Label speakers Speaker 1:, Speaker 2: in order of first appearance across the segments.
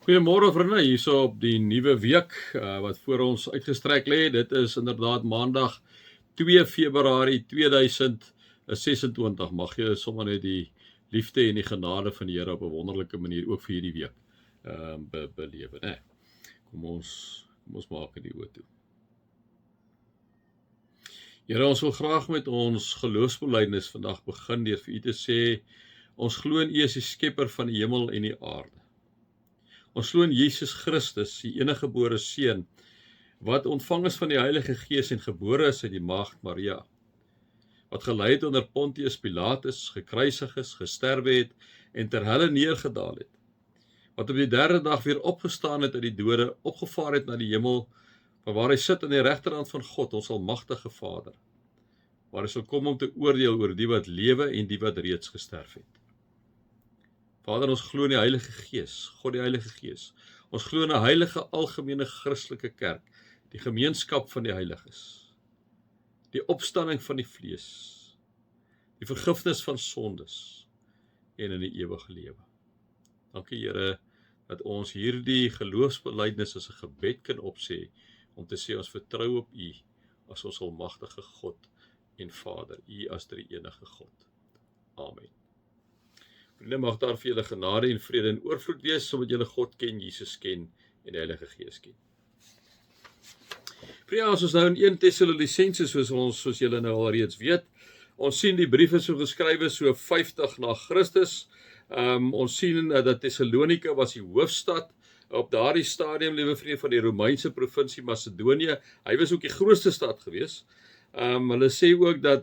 Speaker 1: Goeiemôre vriende, hierso op die nuwe week wat voor ons uitgestrek lê. Dit is inderdaad Maandag 2 Februarie 2026. Mag jy sommer net die liefde en die genade van die Here op 'n wonderlike manier ook vir hierdie week belewe, né? Kom ons maak dit oor toe. Here, ons wil graag met ons geloofsbelijdenis vandag begin deur vir u te sê, ons glo in u as die skepper van die hemel en die aarde. Ons glo in Jesus Christus, die eniggebore seun, wat ontvang is van die Heilige Gees en gebore is uit die maagd Maria, wat gelei het onder Pontius Pilatus, gekruisig is, gesterwe het en ter helle neergedaal het, wat op die derde dag weer opgestaan het uit die dode, opgevaar het na die hemel, waar hy sit aan die regterhand van God, ons almagtige Vader, waar hy sal kom om te oordeel oor die wat lewe en die wat reeds gesterf het. Vader, ons glo in die Heilige Gees, God die Heilige Gees. Ons glo in 'n heilige algemene Christelike kerk, die gemeenskap van die heiliges, die opstanding van die vlees, die vergifnis van sondes en in die ewige lewe. Dankie Here dat ons hierdie geloofsbelijdenis as 'n gebed kan opsê om te sê ons vertrou op U as ons almagtige God en Vader, U as die enige God. Amen. Vriende, mag daar vir julle genade en vrede en oorvloed wees, sodat julle God ken, Jesus ken en die Heilige Gees ken. Vriende, as ons nou in 1 Tessalonisense, soos julle nou al reeds weet, ons sien die brief is so geskrywe so 50 na Christus. Ons sien dat Thessalonika was die hoofstad op daardie stadium, liewe vriende, van die Romeinse provinsie Macedonië. Hy was ook die grootste stad gewees. Hulle sê ook dat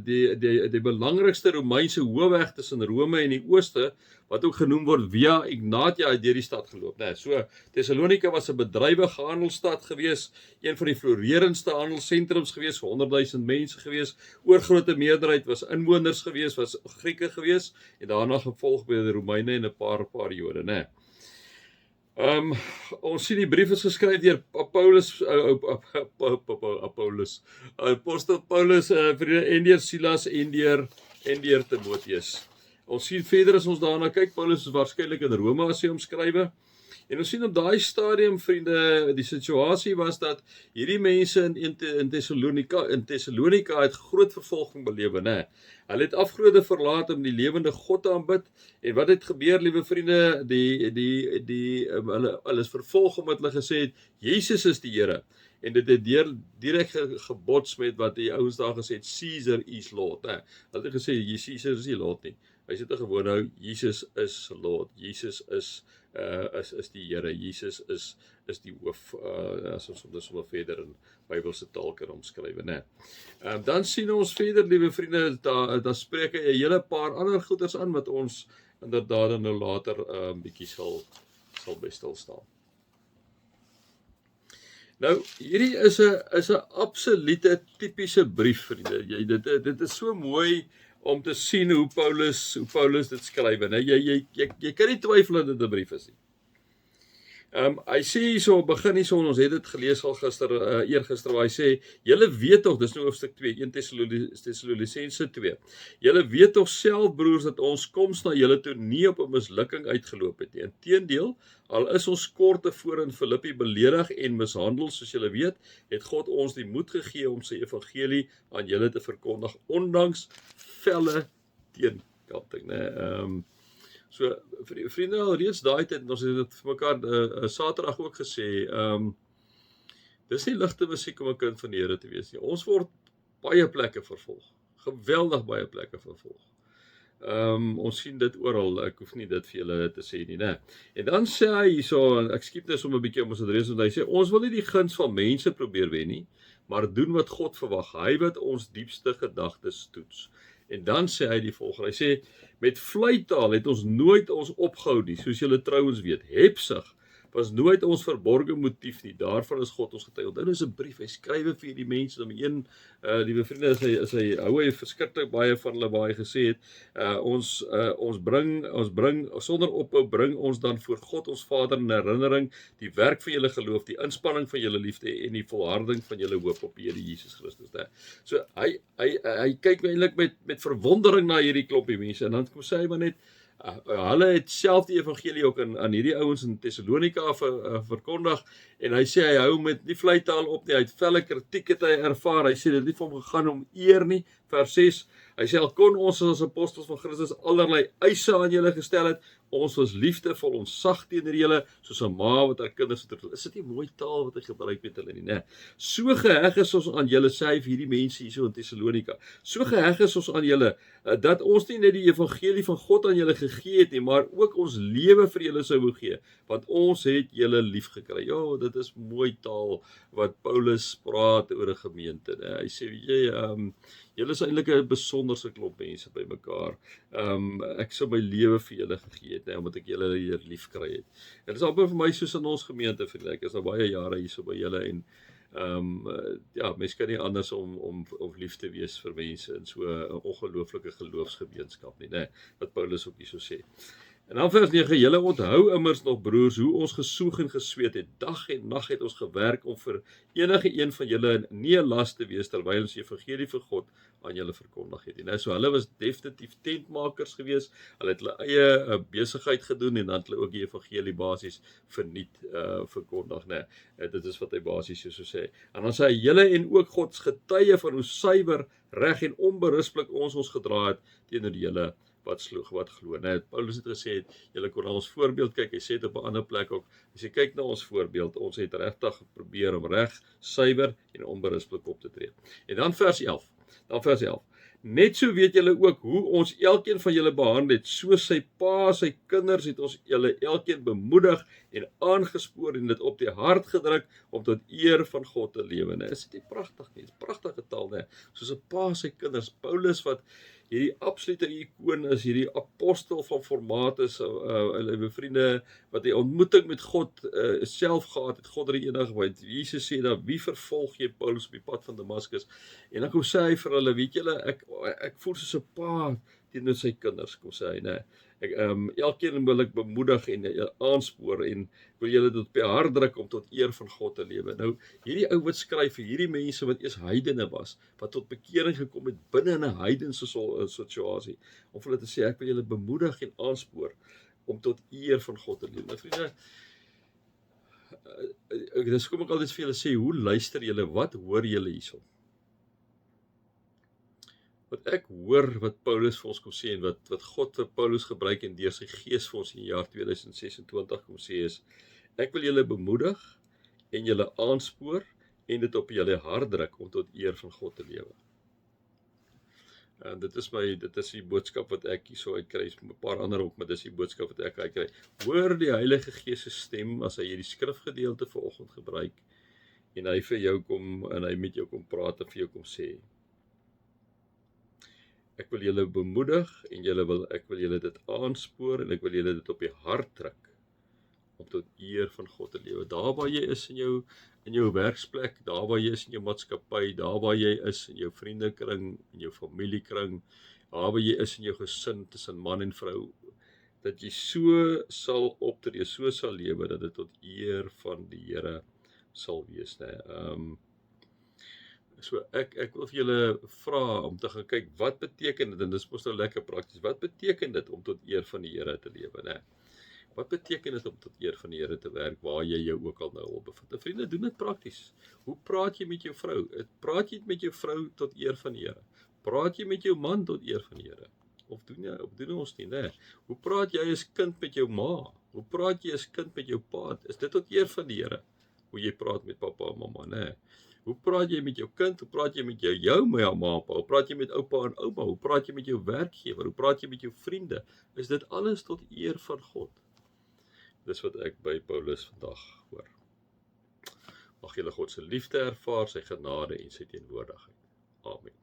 Speaker 1: die belangrikste Romeinse hoofweg tussen Rome en die ooste, wat ook genoem word Via Egnatia, het deur die stad geloop. So Thessalonika was 'n bedrywige handelsstad gewees, een van die floreerendste handelssentrums gewees, 100.000 mense gewees, oorgrote meerderheid was inwoners gewees, was Grieke gewees, en daarna gevolg by die Romeine en 'n paar Jode, né? Ons sien die brief is geskryf deur Apostel Paulus en deur Silas en deur Timoteus. Ons sien verder as ons daarna kyk, Paulus is waarskynlik in Rome as hy omskrywe. En ons sien op daai stadium, vriende, die situasie was dat hierdie mense in Thessalonika het groot vervolging belewe, né? Hulle het afgode verlaat om die lewende God te aanbid. En wat het gebeur, liewe vriende? Hulle is vervolg omdat hulle gesê het Jesus is die Here. En dit het direk gebots met wat die ouens daar gesê het, Caesar is Lord, né? Hulle het gesê Caesar is nie Lord nie. Hy sê te gewoon nou, Jesus is Lord, Jesus is die Here, Jesus is die hoof, as ons dit sommer verder in Bybelse taal kan omskrywe, né? Dan sien ons verder, liewe vriende, daar spreek 'n hele paar ander goeders aan wat ons inderdaad nou later bietjie sal by stil staan. Nou, hierdie is 'n absolute tipiese brief, vriende. Dit is so mooi om te sien hoe Paulus dit skryf. Jy kan nie twyfel dat dit 'n brief is nie. Hy sê hierso, begin hierso, ons het dit gelees al eergister, waar hy sê, julle weet tog, dis nou hoofstuk 2, 1 Tessalonisense 2, julle weet tog self, broers, dat ons koms na julle toe nie op 'n mislukking uitgeloop het nie. Inteendeel, al is ons kort tevore in Filippi beledig en mishandel, soos julle weet, het God ons die moed gegee om sy evangelie aan julle te verkondig, ondanks felle teenkanting, né? So, vriende, al reeds daai tyd, ons het dit vir mekaar Saterdag ook gesê, dis nie ligte musiek om 'n kind van die Here te wees nie. Ons word baie plekke vervolg, geweldig baie plekke vervolg. Ons sien dit oral, ek hoef nie dit vir julle te sê nie, né? En dan sê hy hierso, ek skiep dit sommer 'n bietjie om ons adres, want hy sê, ons wil nie die guns van mense probeer wen nie, maar doen wat God verwag, hy wat ons diepste gedagtes toets. En dan sê hy die volgende, hy sê, met vleitaal het ons nooit ons opgehou nie, soos julle trouwens weet, hepsig was nooit ons verborge motief nie, daarvan is God ons getuig. Dit is 'n brief, hy skrywe vir die mense, om een, liewe vriende, hou hy verskriklik baie van hulle, waar hy gesê het, ons bring, sonder ophou bring ons dan voor God ons Vader in herinnering, die werk van julle geloof, die inspanning van julle liefde, en die volharding van julle hoop op die Here Jesus Christus. Ne? So, hy kyk eintlik met verwondering na hierdie klompie mense, en dan kom sê hy maar net, Hulle het self die evangelie ook aan hierdie ouens in Thessalonika verkondig, en hy sê hy hou met nie vleitaal op nie, hy het felle kritiek het hy ervaar, hy sê dit het nie vir hom gegaan om eer nie, vers 6, hy sê al kon ons as apostels van Christus allerlei eise aan julle gestel het, ons was liefdevol, ons sag teenoor julle, soos 'n ma wat haar kinders vertroetel. Is dit nie mooi taal wat hy gebruik met hulle nie, né? So geheg is ons aan julle, sê hy vir hierdie mense hierso in Thessalonika. So geheg is ons aan julle, dat ons nie net die evangelie van God aan julle gegee het nie, maar ook ons lewe vir julle sou wou gee, want ons het julle lief gekry. Ja, dit is mooi taal wat Paulus praat oor 'n gemeente, né? Hy sê, weet jy, julle is eintlik 'n besonderse klomp mense by mekaar. Ek sou my lewe vir julle gegee het, omdat ek julle hier lief kry het. Dit is amper vir my soos in ons gemeente, vriende. Ek is nou baie jare hierso by julle, en ja, mens kan nie anders om lief te wees vir mense in so 'n ongelooflike geloofsgemeenskap nie, né? Wat Paulus ook hierso sê. En dan vers 9, julle onthou immers nog, broers, hoe ons gesoeg en gesweet het, dag en nag het ons gewerk om vir enige een van julle nie 'n las te wees, terwyl ons die evangelie vir God aan julle verkondig het. En so hulle was definitief tentmakers gewees, hulle het hulle eie besigheid gedoen, en dan het hulle ook die evangelie basies verniet verkondig, né? Dit is wat hy basies so sê. En dan sê hy, julle en ook Gods getuie van hoe suiwer, reg en onberispelik ons gedra het teenoor julle wat glo. Nou, Paulus het gesê, julle kon na ons voorbeeld kyk, hy sê dit op 'n ander plek ook, hy sê, kyk na ons voorbeeld, ons het regtig geprobeer om reg, suiwer en onberispelik op te tree. En dan vers 11, net so weet julle ook hoe ons elkeen van julle behandel het, soos sy pa, sy kinders het ons julle elkeen bemoedig en aangespoor en dit op die hart gedruk om tot eer van God te lewe. Nou, is dit nie pragtig nie? Dit is pragtige taal, né? Soos 'n pa sy kinders, Paulus wat hierdie absolute ikoon is, hierdie apostel van formaat is, hulle vriende, wat die ontmoeting met God self gehad het, God die enige, want Jesus sê dan, wie vervolg jy Paulus op die pad van Damaskus? En dan kom sê hy vir hulle, weet julle, ek voel soos 'n pa teenoor sy kinders, kom sê hy, né? Elkeen wil ek bemoedig en aanspoor, en wil julle dit op die hart druk om tot eer van God te lewe. Nou, hierdie ou wat skryf vir hierdie mense wat eers heidene was, wat tot bekering gekom het binne in 'n heidense situasie, om vir hulle te sê, ek wil julle bemoedig en aanspoor om tot eer van God te lewe. Nou, vriende, dis kom ek altyd vir julle sê, hoe luister julle, wat hoor julle hierso? Wat ek hoor, wat Paulus vir ons kom sê, en wat God vir Paulus gebruik en deur sy gees vir ons in die jaar 2026 kom sê is, ek wil julle bemoedig en julle aanspoor en dit op julle hart druk om tot eer van God te lewe. En dit is die boodskap wat ek hierso uitkry, 'n paar ander ook, maar dis die boodskap wat ek uitkry. Hoor die Heilige Gees se stem as hy hierdie skrifgedeelte vanoggend gebruik, en hy vir jou kom, en hy met jou kom praat en vir jou kom sê, ek wil julle bemoedig en ek wil julle dit aanspoor en ek wil julle dit op die hart druk om tot eer van God te lewe. Daar waar jy is in jou werksplek, daar waar jy is in jou maatskappy, daar waar jy is in jou vriendekring, in jou familiekring, daar waar jy is in jou gesin tussen man en vrou, dat jy so sal optree, so sal lewe, dat dit tot eer van die Here sal wees, né? So ek wil vir julle vra om te gaan kyk, wat beteken dit, en dit is mos nou lekker prakties, wat beteken dit om tot eer van die Here te lewe, né? Wat beteken dit om tot eer van die Here te werk, waar jy jou ook al nou al bevind? En vriende, doen dit prakties. Hoe praat jy met jou vrou? Praat jy met jou vrou tot eer van die Here? Praat jy met jou man tot eer van die Here? Of doen ons nie, né? Hoe praat jy as kind met jou ma? Hoe praat jy as kind met jou pa? Is dit tot eer van die Here? Hoe jy praat met pappa en mamma, né? Hoe praat jy met jou kind? Hoe praat jy met jou ma en pa? Hoe praat jy met oupa en ouma? Hoe praat jy met jou werkgewer? Hoe praat jy met jou vriende? Is dit alles tot eer van God? Dis wat ek by Paulus vandag hoor. Mag julle God se liefde ervaar, sy genade en sy teenwoordigheid. Amen.